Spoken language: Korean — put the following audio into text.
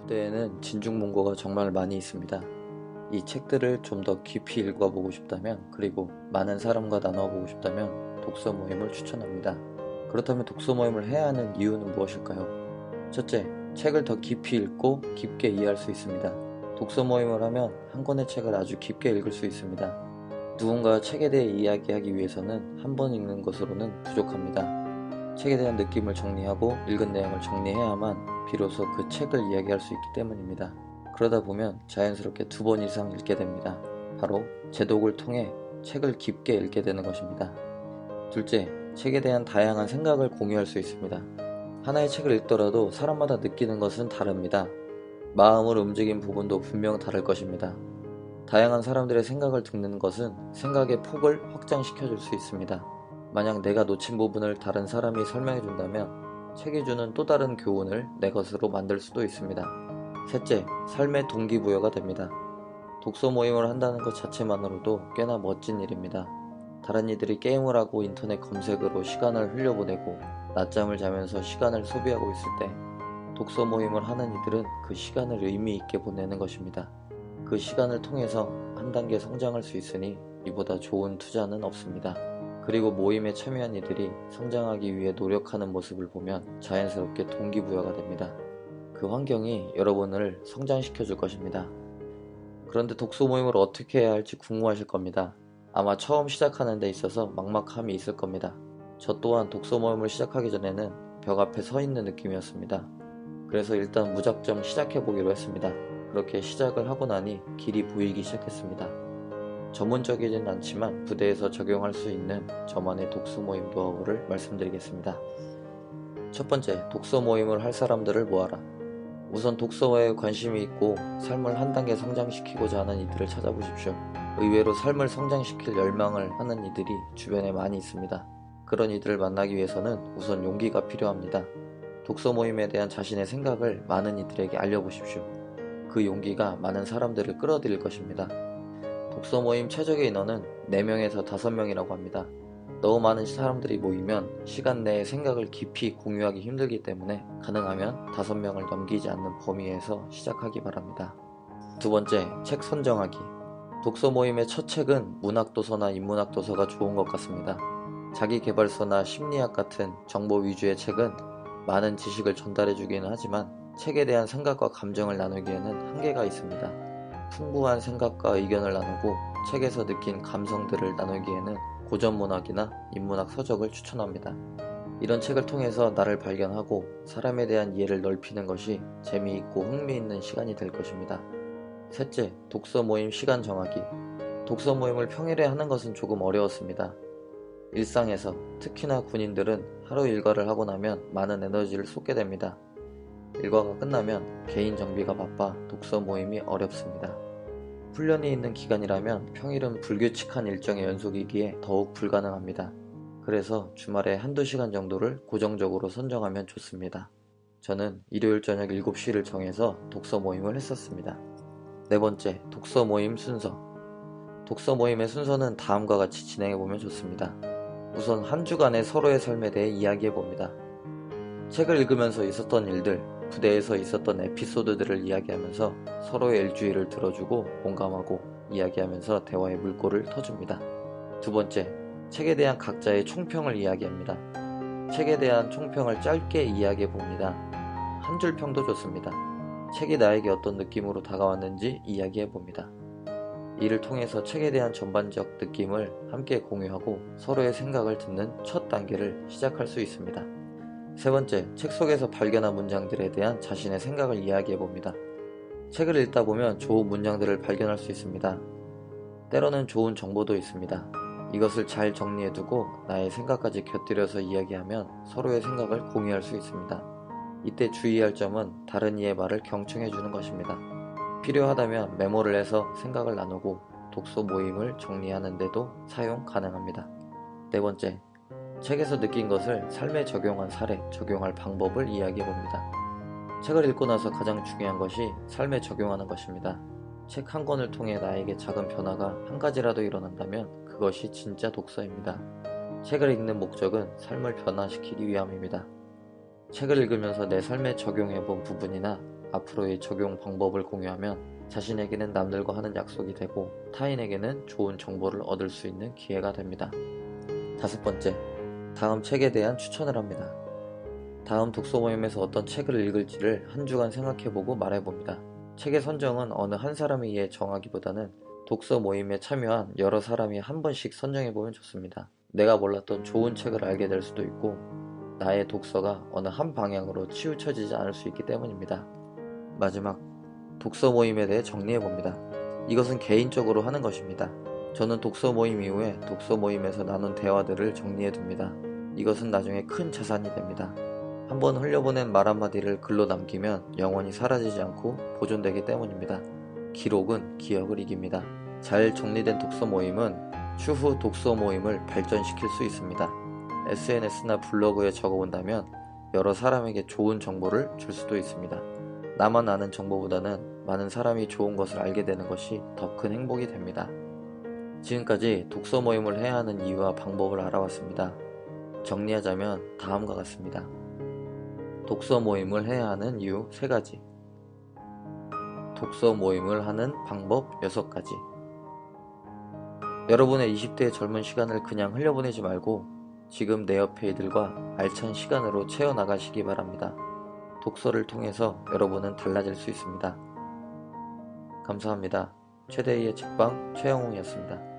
부대에는 진중문고가 정말 많이 있습니다. 이 책들을 좀 더 깊이 읽어보고 싶다면, 그리고 많은 사람과 나눠보고 싶다면 독서 모임을 추천합니다. 그렇다면 독서 모임을 해야 하는 이유는 무엇일까요? 첫째, 책을 더 깊이 읽고 깊게 이해할 수 있습니다. 독서 모임을 하면 한 권의 책을 아주 깊게 읽을 수 있습니다. 누군가 책에 대해 이야기하기 위해서는 한 번 읽는 것으로는 부족합니다. 책에 대한 느낌을 정리하고 읽은 내용을 정리해야만 비로소 그 책을 이야기할 수 있기 때문입니다. 그러다 보면 자연스럽게 2번 이상 읽게 됩니다. 바로 제독을 통해 책을 깊게 읽게 되는 것입니다. 둘째, 책에 대한 다양한 생각을 공유할 수 있습니다. 하나의 책을 읽더라도 사람마다 느끼는 것은 다릅니다. 마음을 움직인 부분도 분명 다를 것입니다. 다양한 사람들의 생각을 듣는 것은 생각의 폭을 확장시켜 줄 수 있습니다. 만약 내가 놓친 부분을 다른 사람이 설명해 준다면 책이 주는 또 다른 교훈을 내 것으로 만들 수도 있습니다. 셋째, 삶의 동기부여가 됩니다. 독서 모임을 한다는 것 자체만으로도 꽤나 멋진 일입니다. 다른 이들이 게임을 하고 인터넷 검색으로 시간을 흘려보내고 낮잠을 자면서 시간을 소비하고 있을 때 독서 모임을 하는 이들은 그 시간을 의미 있게 보내는 것입니다. 그 시간을 통해서 한 단계 성장할 수 있으니 이보다 좋은 투자는 없습니다. 그리고 모임에 참여한 이들이 성장하기 위해 노력하는 모습을 보면 자연스럽게 동기부여가 됩니다. 그 환경이 여러분을 성장시켜 줄 것입니다. 그런데 독서 모임을 어떻게 해야 할지 궁금하실 겁니다. 아마 처음 시작하는 데 있어서 막막함이 있을 겁니다. 저 또한 독서 모임을 시작하기 전에는 벽 앞에 서 있는 느낌이었습니다. 그래서 일단 무작정 시작해보기로 했습니다. 그렇게 시작을 하고 나니 길이 보이기 시작했습니다. 전문적이진 않지만 부대에서 적용할 수 있는 저만의 독서 모임 노하우를 말씀드리겠습니다. 첫 번째, 독서 모임을 할 사람들을 모아라. 우선 독서에 관심이 있고 삶을 한 단계 성장시키고자 하는 이들을 찾아보십시오. 의외로 삶을 성장시킬 열망을 하는 이들이 주변에 많이 있습니다. 그런 이들을 만나기 위해서는 우선 용기가 필요합니다. 독서 모임에 대한 자신의 생각을 많은 이들에게 알려보십시오. 그 용기가 많은 사람들을 끌어들일 것입니다. 독서 모임 최적의 인원은 4명에서 5명이라고 합니다. 너무 많은 사람들이 모이면 시간 내에 생각을 깊이 공유하기 힘들기 때문에 가능하면 5명을 넘기지 않는 범위에서 시작하기 바랍니다. 두 번째, 책 선정하기. 독서 모임의 첫 책은 문학도서나 인문학도서가 좋은 것 같습니다. 자기계발서나 심리학 같은 정보 위주의 책은 많은 지식을 전달해 주기는 하지만 책에 대한 생각과 감정을 나누기에는 한계가 있습니다. 풍부한 생각과 의견을 나누고 책에서 느낀 감성들을 나누기에는 고전문학이나 인문학 서적을 추천합니다. 이런 책을 통해서 나를 발견하고 사람에 대한 이해를 넓히는 것이 재미있고 흥미있는 시간이 될 것입니다. 셋째, 독서 모임 시간 정하기. 독서 모임을 평일에 하는 것은 조금 어려웠습니다. 일상에서 특히나 군인들은 하루 일과를 하고 나면 많은 에너지를 쏟게 됩니다. 일과가 끝나면 개인 정비가 바빠 독서 모임이 어렵습니다. 훈련이 있는 기간이라면 평일은 불규칙한 일정의 연속이기에 더욱 불가능합니다. 그래서 주말에 한두 시간 정도를 고정적으로 선정하면 좋습니다. 저는 일요일 저녁 7시를 정해서 독서 모임을 했었습니다. 네 번째, 독서 모임 순서. 독서 모임의 순서는 다음과 같이 진행해보면 좋습니다. 우선 한 주간의 서로의 삶에 대해 이야기해봅니다. 책을 읽으면서 있었던 일들, 부대에서 있었던 에피소드들을 이야기하면서 서로의 일주일을 들어주고 공감하고 이야기하면서 대화의 물꼬를 터줍니다. 두 번째, 책에 대한 각자의 총평을 이야기합니다. 책에 대한 총평을 짧게 이야기해봅니다. 한 줄 평도 좋습니다. 책이 나에게 어떤 느낌으로 다가왔는지 이야기해봅니다. 이를 통해서 책에 대한 전반적 느낌을 함께 공유하고 서로의 생각을 듣는 첫 단계를 시작할 수 있습니다. 세 번째, 책 속에서 발견한 문장들에 대한 자신의 생각을 이야기해봅니다. 책을 읽다 보면 좋은 문장들을 발견할 수 있습니다. 때로는 좋은 정보도 있습니다. 이것을 잘 정리해두고 나의 생각까지 곁들여서 이야기하면 서로의 생각을 공유할 수 있습니다. 이때 주의할 점은 다른 이의 말을 경청해주는 것입니다. 필요하다면 메모를 해서 생각을 나누고 독서 모임을 정리하는 데도 사용 가능합니다. 네 번째, 책에서 느낀 것을 삶에 적용한 사례, 적용할 방법을 이야기해봅니다. 책을 읽고 나서 가장 중요한 것이 삶에 적용하는 것입니다. 책 한 권을 통해 나에게 작은 변화가 한 가지라도 일어난다면 그것이 진짜 독서입니다. 책을 읽는 목적은 삶을 변화시키기 위함입니다. 책을 읽으면서 내 삶에 적용해본 부분이나 앞으로의 적용 방법을 공유하면 자신에게는 남들과 하는 약속이 되고 타인에게는 좋은 정보를 얻을 수 있는 기회가 됩니다. 5번째, 다음 책에 대한 추천을 합니다. 다음 독서 모임에서 어떤 책을 읽을지를 한 주간 생각해보고 말해봅니다. 책의 선정은 어느 한 사람에 의해 정하기보다는 독서 모임에 참여한 여러 사람이 한 번씩 선정해보면 좋습니다. 내가 몰랐던 좋은 책을 알게 될 수도 있고 나의 독서가 어느 한 방향으로 치우쳐지지 않을 수 있기 때문입니다. 마지막, 독서 모임에 대해 정리해봅니다. 이것은 개인적으로 하는 것입니다. 저는 독서 모임 이후에 독서 모임에서 나눈 대화들을 정리해둡니다. 이것은 나중에 큰 자산이 됩니다. 한번 흘려보낸 말 한마디를 글로 남기면 영원히 사라지지 않고 보존되기 때문입니다. 기록은 기억을 이깁니다. 잘 정리된 독서 모임은 추후 독서 모임을 발전시킬 수 있습니다. SNS나 블로그에 적어본다면 여러 사람에게 좋은 정보를 줄 수도 있습니다. 나만 아는 정보보다는 많은 사람이 좋은 것을 알게 되는 것이 더 큰 행복이 됩니다. 지금까지 독서 모임을 해야 하는 이유와 방법을 알아봤습니다. 정리하자면 다음과 같습니다. 독서 모임을 해야 하는 이유 3가지, 독서 모임을 하는 방법 6가지. 여러분의 20대의 젊은 시간을 그냥 흘려보내지 말고 지금 내 옆에 이들과 알찬 시간으로 채워나가시기 바랍니다. 독서를 통해서 여러분은 달라질 수 있습니다. 감사합니다. 최대희의 책방 최영웅이었습니다.